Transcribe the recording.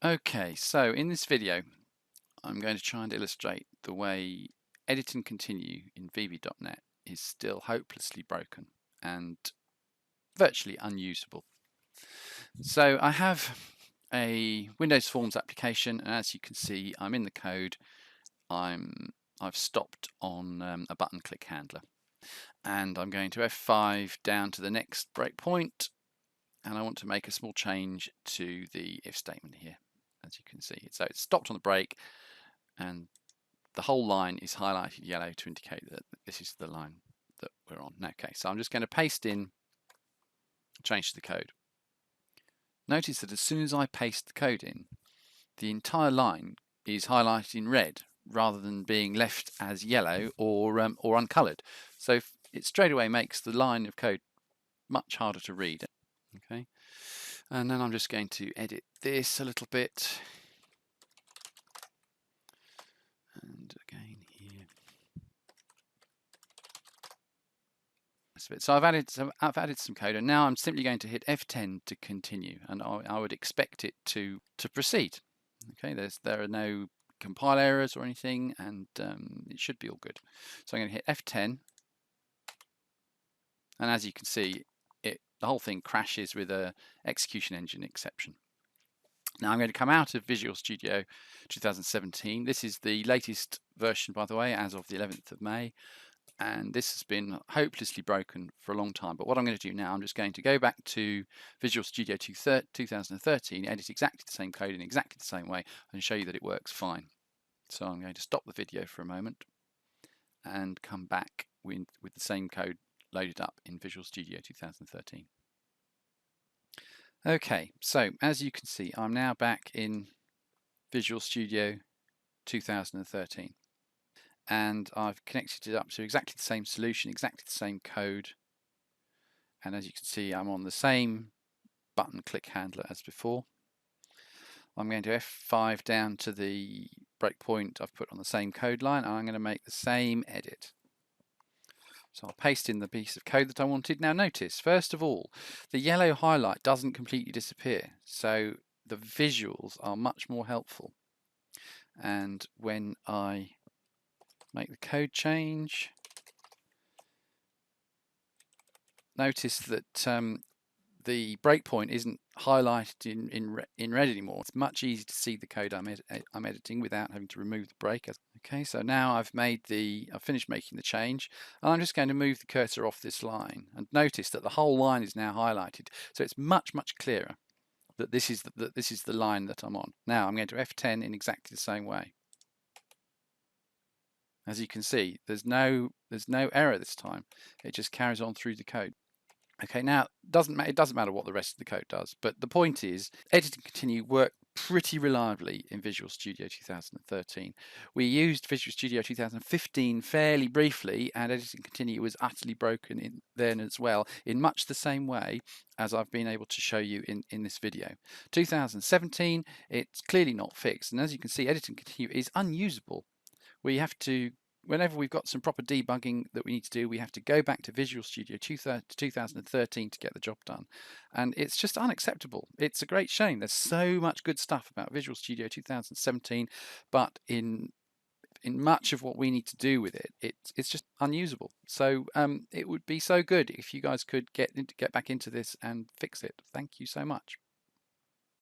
Okay, so in this video, I'm going to try and illustrate the way Edit and Continue in VB.NET is still hopelessly broken and virtually unusable. So I have a Windows Forms application, and as you can see, I'm in the code. I've stopped on a button click handler, and I'm going to F5 down to the next breakpoint, and I want to make a small change to the if statement here. As you can see, so it's stopped on the break, and the whole line is highlighted yellow to indicate that this is the line that we're on. Okay, so I'm just going to paste in change to the code. Notice that as soon as I paste the code in, the entire line is highlighted in red rather than being left as yellow or uncolored. So it straight away makes the line of code much harder to read. Okay, and then I'm just going to edit this a little bit. And again here. So I've added some code, and now I'm simply going to hit F10 to continue, and I would expect it to proceed. Okay, there are no compile errors or anything, and it should be all good. So I'm going to hit F10, and as you can see, the whole thing crashes with a execution engine exception. Now I'm going to come out of Visual Studio 2017. This is the latest version, by the way, as of the 11th of May. And this has been hopelessly broken for a long time. But what I'm going to do now, I'm just going to go back to Visual Studio 2013, edit exactly the same code in exactly the same way, and show you that it works fine. So I'm going to stop the video for a moment and come back with the same code loaded up in Visual Studio 2013. Okay, so as you can see, I'm now back in Visual Studio 2013. And I've connected it up to exactly the same solution, exactly the same code. And as you can see, I'm on the same button click handler as before. I'm going to F5 down to the breakpoint I've put on the same code line, and I'm going to make the same edit. So I'll paste in the piece of code that I wanted. Now notice, first of all, the yellow highlight doesn't completely disappear. So the visuals are much more helpful. And when I make the code change, notice that the breakpoint isn't highlighted in red anymore. It's much easier to see the code I'm editing without having to remove the break. Okay, so now I've finished making the change, and I'm just going to move the cursor off this line, and notice that the whole line is now highlighted. So it's much clearer that this is the line that I'm on. Now I'm going to F10 in exactly the same way. As you can see, there's no error this time. It just carries on through the code. Okay, now it doesn't matter what the rest of the code does, but the point is, Edit and Continue work pretty reliably in Visual Studio 2013. We used Visual Studio 2015 fairly briefly, and Edit and Continue was utterly broken in then as well, in much the same way as I've been able to show you in this video. 2017, it's clearly not fixed, and as you can see, Edit and Continue is unusable. We have to, whenever we've got some proper debugging that we need to do, we have to go back to Visual Studio 2013 to get the job done. And it's just unacceptable. It's a great shame. There's so much good stuff about Visual Studio 2017, but in much of what we need to do with it, it's just unusable. So it would be so good if you guys could get back into this and fix it. Thank you so much.